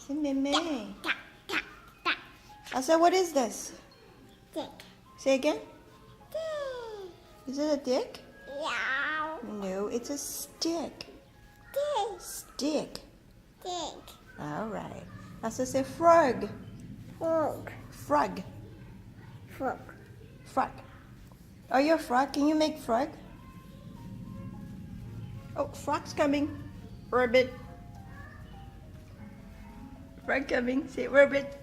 Say meme. Duck, duck, duck. Asa, what is this? Dick. Say again. Dick. Is it a dick? Yeah. No, it's a stick. Dick. Stick. Dick. All right. Asa, say frog. Frog. Frog. Frog. Frog. Are you a frog? Can you make frog? Oh, frog's coming. Rabbit. Frog coming. Say rabbit.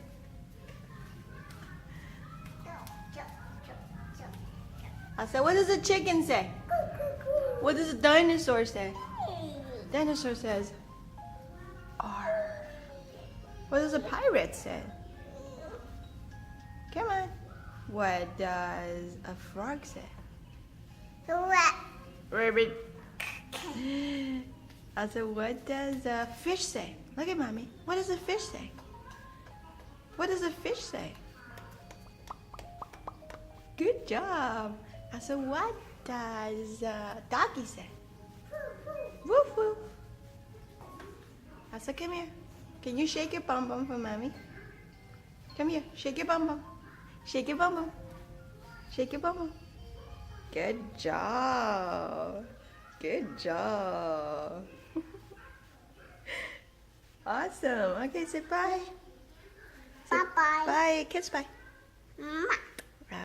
Asa, what does a chicken say? What does a dinosaur say? Dinosaur says, R. What does a pirate say? Come on. What does a frog say? Rat. Rabbit. Also, what does a fish say? Look at mommy. What does a fish say? What does a fish say? Good job. Also, what does a doggy say? Woof woof. Also, come here. Can you shake your bum bum for mommy? Come here. Shake your bum bum. Shake your bum bum. Shake your bum bum. Good job. Good job. Awesome. Okay, say bye. Say Bye-bye. bye. Kiss bye. Mwah.